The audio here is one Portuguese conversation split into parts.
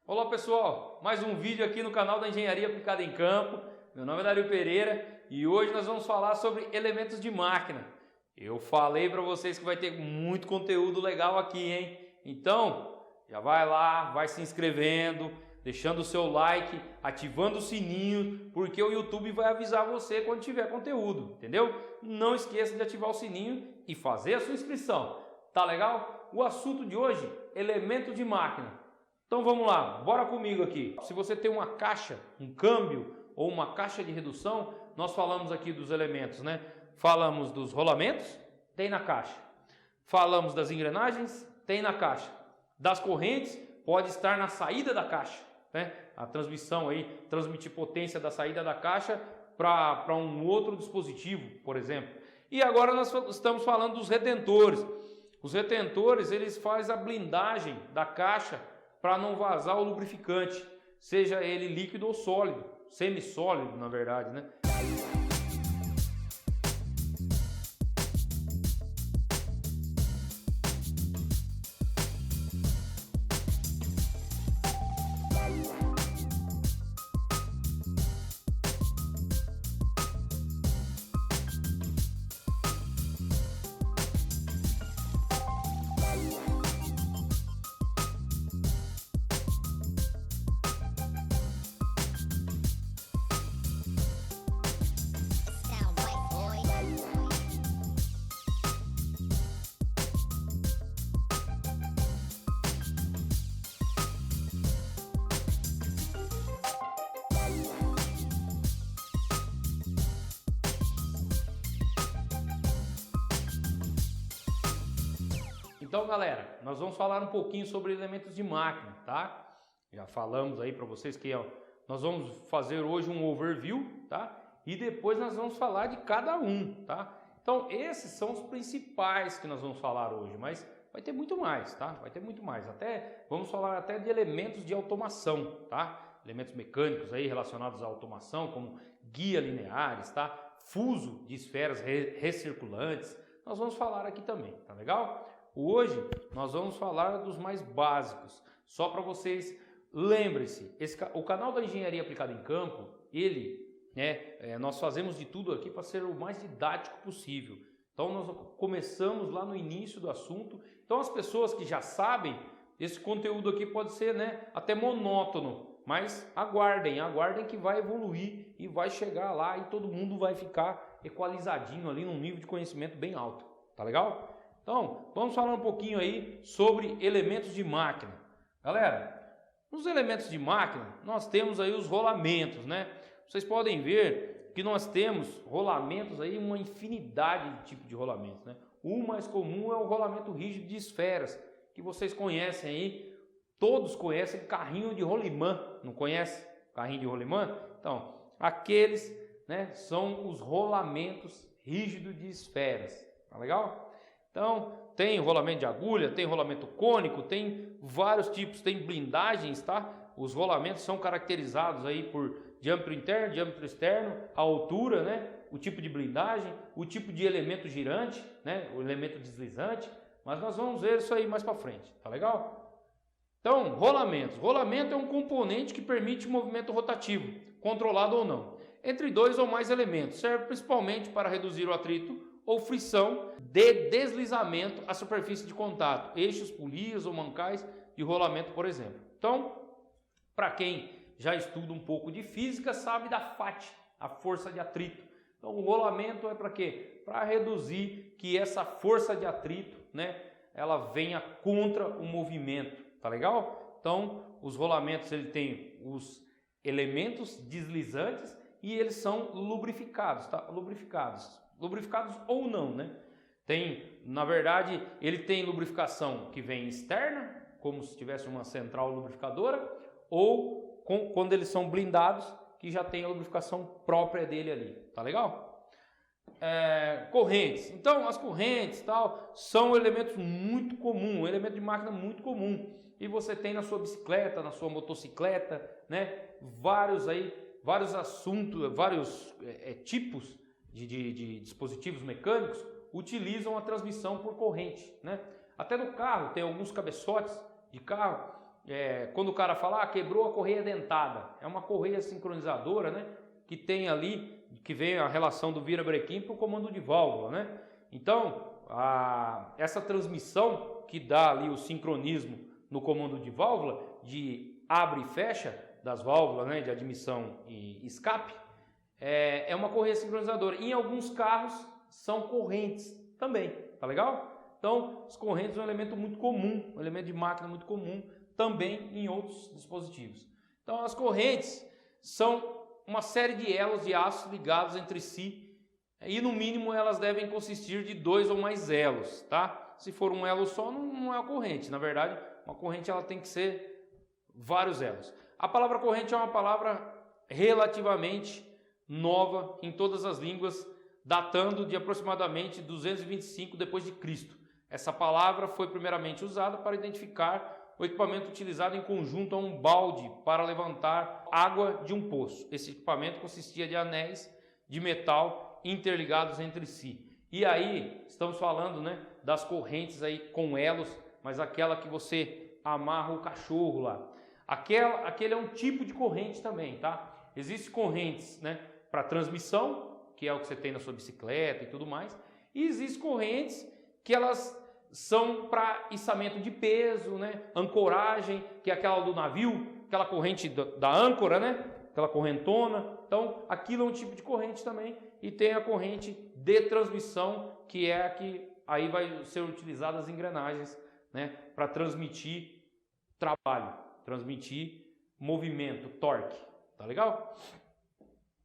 Olá pessoal, mais um vídeo aqui no canal da Engenharia Aplicada em Campo. Meu nome é Dario Pereira e hoje nós vamos falar sobre elementos de máquina. Eu falei para vocês que vai ter muito conteúdo legal aqui, hein? Então, já vai lá, vai se inscrevendo, deixando o seu like, ativando o sininho, porque o YouTube vai avisar você quando tiver conteúdo, entendeu? Não esqueça de ativar o sininho e fazer a sua inscrição. Tá legal? O assunto de hoje, elementos de máquina. Então vamos lá, bora comigo aqui. Se você tem uma caixa, um câmbio ou uma caixa de redução, nós falamos aqui dos elementos, né? Falamos dos rolamentos, tem na caixa. Falamos das engrenagens, tem na caixa. Das correntes, pode estar na saída da caixa, né? A transmissão aí, transmitir potência da saída da caixa para um outro dispositivo, por exemplo. E agora nós estamos falando dos retentores. Os retentores, eles fazem a blindagem da caixa para não vazar o lubrificante, seja ele líquido ou sólido, semissólido na verdade, né? Então galera, nós vamos falar um pouquinho sobre elementos de máquina, tá? Já falamos aí para vocês que nós vamos fazer hoje um overview, tá? E depois nós vamos falar de cada um, tá? Então esses são os principais que nós vamos falar hoje, mas vai ter muito mais, tá? Vai ter muito mais. Vamos falar até de elementos de automação, tá? Elementos mecânicos aí relacionados à automação, como guia lineares, tá? Fuso de esferas recirculantes. Nós vamos falar aqui também, tá legal? Hoje nós vamos falar dos mais básicos, só para vocês, lembre-se, o canal da Engenharia Aplicada em Campo, nós fazemos de tudo aqui para ser o mais didático possível. Então nós começamos lá no início do assunto, então as pessoas que já sabem, esse conteúdo aqui pode ser até monótono, mas aguardem que vai evoluir e vai chegar lá e todo mundo vai ficar equalizadinho ali num nível de conhecimento bem alto, tá legal? Então, vamos falar um pouquinho aí sobre elementos de máquina. Galera, nos elementos de máquina, nós temos aí os rolamentos, né? Vocês podem ver que nós temos rolamentos aí, uma infinidade de tipos de rolamentos, né? O mais comum é o rolamento rígido de esferas, que vocês conhecem aí, todos conhecem carrinho de rolimã, não conhece carrinho de rolimã? Então, aqueles, né, são os rolamentos rígidos de esferas, tá legal? Então, tem rolamento de agulha, tem rolamento cônico, tem vários tipos, tem blindagens, tá? Os rolamentos são caracterizados aí por diâmetro interno, diâmetro externo, a altura, né? O tipo de blindagem, o tipo de elemento girante, né? O elemento deslizante, mas nós vamos ver isso aí mais para frente, tá legal? Então, rolamentos. Rolamento é um componente que permite movimento rotativo, controlado ou não, entre dois ou mais elementos, serve principalmente para reduzir o atrito ou frição de deslizamento à superfície de contato, eixos, polias ou mancais de rolamento, por exemplo. Então, para quem já estuda um pouco de física, sabe da FAT, a força de atrito. Então, o rolamento é para quê? Para reduzir que essa força de atrito, né, ela venha contra o movimento, tá legal? Então, os rolamentos, ele tem os elementos deslizantes e eles são lubrificados, tá? Lubrificados ou não, né? Na verdade, ele tem lubrificação que vem externa, como se tivesse uma central lubrificadora, ou quando eles são blindados, que já tem a lubrificação própria dele ali, tá legal? Correntes. Então, as correntes são elementos muito comuns, um elemento de máquina muito comum. E você tem na sua bicicleta, na sua motocicleta, né? Vários assuntos, vários tipos de dispositivos mecânicos utilizam a transmissão por corrente, né? Até no carro tem alguns cabeçotes de carro quando o cara fala, quebrou a correia dentada, é uma correia sincronizadora, né? Que tem ali, que vem a relação do virabrequim para o comando de válvula, né? Então, essa transmissão que dá ali o sincronismo no comando de válvula, de abre e fecha das válvulas, né? De admissão e escape, é uma correia sincronizadora. Em alguns carros são correntes também, tá legal? Então, as correntes é um elemento muito comum, um elemento de máquina muito comum também em outros dispositivos. Então, as correntes são uma série de elos de aço ligados entre si e, no mínimo, elas devem consistir de 2 ou mais elos, tá? Se for um elo só, não é uma corrente. Na verdade, uma corrente ela tem que ser vários elos. A palavra corrente é uma palavra relativamente nova em todas as línguas, datando de aproximadamente 225 depois de Cristo. Essa palavra foi primeiramente usada para identificar o equipamento utilizado em conjunto a um balde para levantar água de um poço. Esse equipamento consistia de anéis de metal interligados entre si. E aí, estamos falando, né, das correntes aí com elos, mas aquela que você amarra o cachorro lá. Aquele é um tipo de corrente também, tá? Existem correntes, né, para transmissão, que é o que você tem na sua bicicleta e tudo mais. E existem correntes que elas são para içamento de peso, né? Ancoragem, que é aquela do navio, aquela corrente da âncora, né? Aquela correntona. Então, aquilo é um tipo de corrente também. E tem a corrente de transmissão, que é a que aí vai ser utilizada as engrenagens, né? Para transmitir trabalho, transmitir movimento, torque. Tá legal?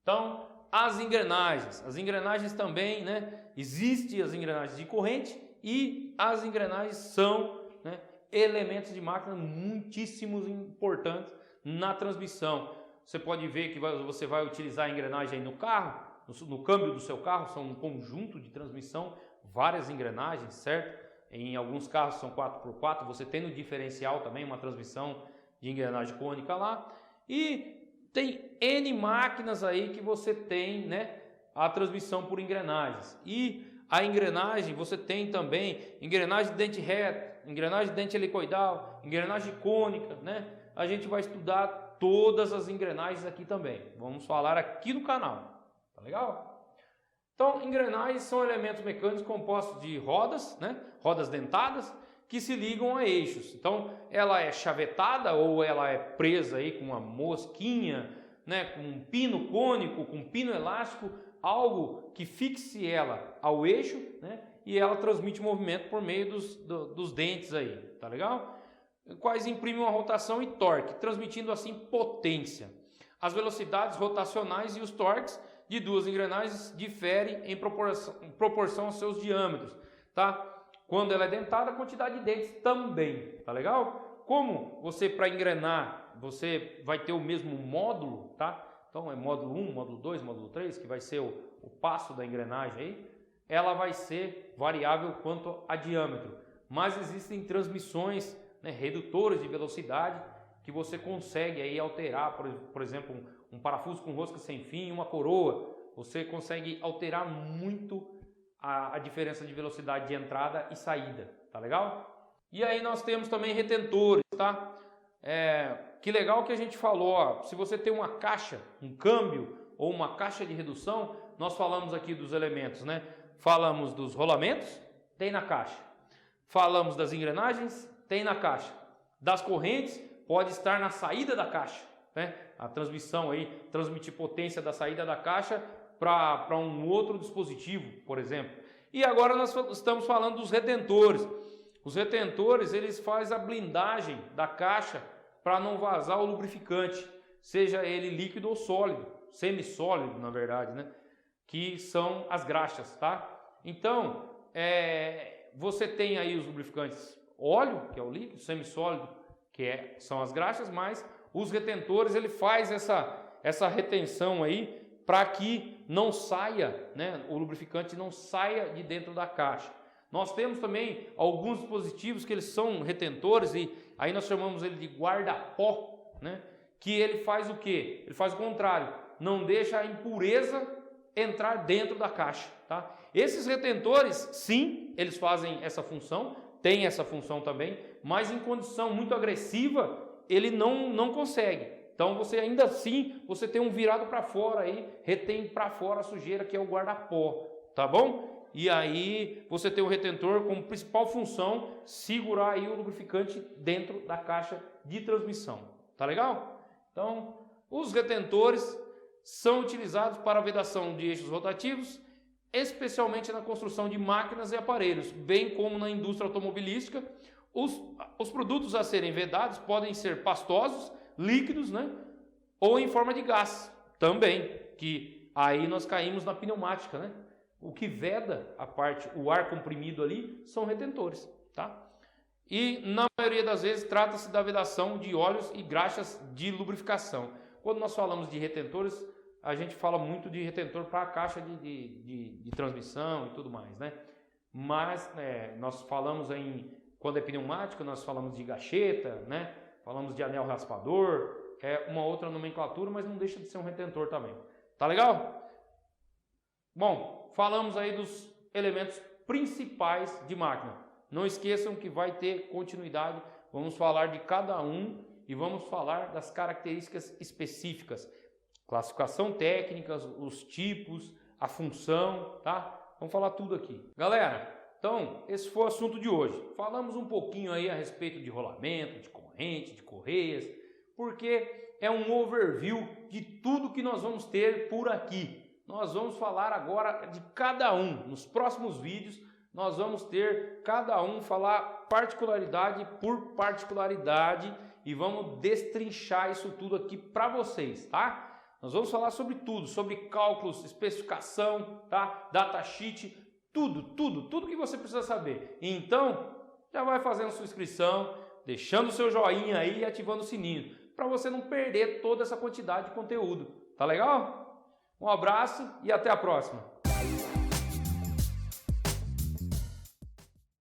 Então, as engrenagens também, né? Existem as engrenagens de corrente e as engrenagens são, né, elementos de máquina muitíssimos importantes na transmissão. Você pode ver que você vai utilizar a engrenagem aí no carro, no câmbio do seu carro, são um conjunto de transmissão, várias engrenagens, certo? Em alguns carros são 4x4, você tem no diferencial também uma transmissão de engrenagem cônica lá. E tem N máquinas aí que você tem, né, a transmissão por engrenagens. E a engrenagem, você tem também engrenagem de dente reto, engrenagem de dente helicoidal, engrenagem cônica, né? A gente vai estudar todas as engrenagens aqui também. Vamos falar aqui no canal, tá legal? Então, engrenagens são elementos mecânicos compostos de rodas, né? Rodas dentadas, que se ligam a eixos. Então, ela é chavetada ou ela é presa aí com uma mosquinha, né? Com um pino cônico, com um pino elástico, algo que fixe ela ao eixo, né? E ela transmite movimento por meio dos dentes aí, tá legal? Quais imprimem uma rotação e torque, transmitindo assim potência. As velocidades rotacionais e os torques de duas engrenagens diferem em proporção aos seus diâmetros, tá? Quando ela é dentada, a quantidade de dentes também, tá legal? Como você, para engrenar, você vai ter o mesmo módulo, tá? Então é módulo 1, módulo 2, módulo 3, que vai ser o passo da engrenagem aí, ela vai ser variável quanto a diâmetro. Mas existem transmissões, né, redutores de velocidade, que você consegue aí alterar, por exemplo, um parafuso com rosca sem fim, uma coroa, você consegue alterar muito a diferença de velocidade de entrada e saída, tá legal? E aí nós temos também retentores, tá? Que legal que a gente falou, ó, se você tem uma caixa, um câmbio ou uma caixa de redução, nós falamos aqui dos elementos, né? Falamos dos rolamentos, tem na caixa. Falamos das engrenagens, tem na caixa. Das correntes, pode estar na saída da caixa, né? A transmissão aí, transmitir potência da saída da caixa para um outro dispositivo, por exemplo. E agora nós estamos falando dos retentores. Os retentores, eles fazem a blindagem da caixa para não vazar o lubrificante, seja ele líquido ou sólido, semissólido na verdade, né? Que são as graxas, tá? Então, você tem aí os lubrificantes óleo, que é o líquido, semissólido, que são as graxas, mas os retentores, ele faz essa retenção aí para que não saia, né? O lubrificante não saia de dentro da caixa. Nós temos também alguns dispositivos que eles são retentores e aí nós chamamos ele de guarda-pó, né? Que ele faz o quê? Ele faz o contrário, não deixa a impureza entrar dentro da caixa, tá? Esses retentores, sim, eles fazem essa função, tem essa função também, mas em condição muito agressiva, ele não consegue. Então você ainda assim, você tem um virado para fora aí, retém para fora a sujeira, que é o guarda-pó, tá bom? E aí você tem o retentor como principal função segurar aí o lubrificante dentro da caixa de transmissão, tá legal? Então, os retentores são utilizados para a vedação de eixos rotativos, especialmente na construção de máquinas e aparelhos, bem como na indústria automobilística. Os produtos a serem vedados podem ser pastosos, líquidos, né? Ou em forma de gás também, que aí nós caímos na pneumática, né? O que veda o ar comprimido ali são retentores, tá? E na maioria das vezes trata-se da vedação de óleos e graxas de lubrificação. Quando nós falamos de retentores, a gente fala muito de retentor para a caixa de transmissão e tudo mais, né? Mas nós falamos quando é pneumático, nós falamos de gacheta, né? Falamos de anel raspador, é uma outra nomenclatura, mas não deixa de ser um retentor também. Tá legal? Bom, falamos aí dos elementos principais de máquina. Não esqueçam que vai ter continuidade, vamos falar de cada um e vamos falar das características específicas. Classificação técnica, os tipos, a função, tá? Vamos falar tudo aqui. Galera, então esse foi o assunto de hoje. Falamos um pouquinho aí a respeito de rolamento, de corrente, de correias, porque é um overview de tudo que nós vamos ter por aqui. Nós vamos falar agora de cada um. Nos próximos vídeos nós vamos ter cada um falar particularidade por particularidade e vamos destrinchar isso tudo aqui para vocês, tá? Nós vamos falar sobre tudo, sobre cálculos, especificação, tá? Datasheet, tudo que você precisa saber. Então, já vai fazendo sua inscrição, deixando o seu joinha aí e ativando o sininho, para você não perder toda essa quantidade de conteúdo. Tá legal? Um abraço e até a próxima.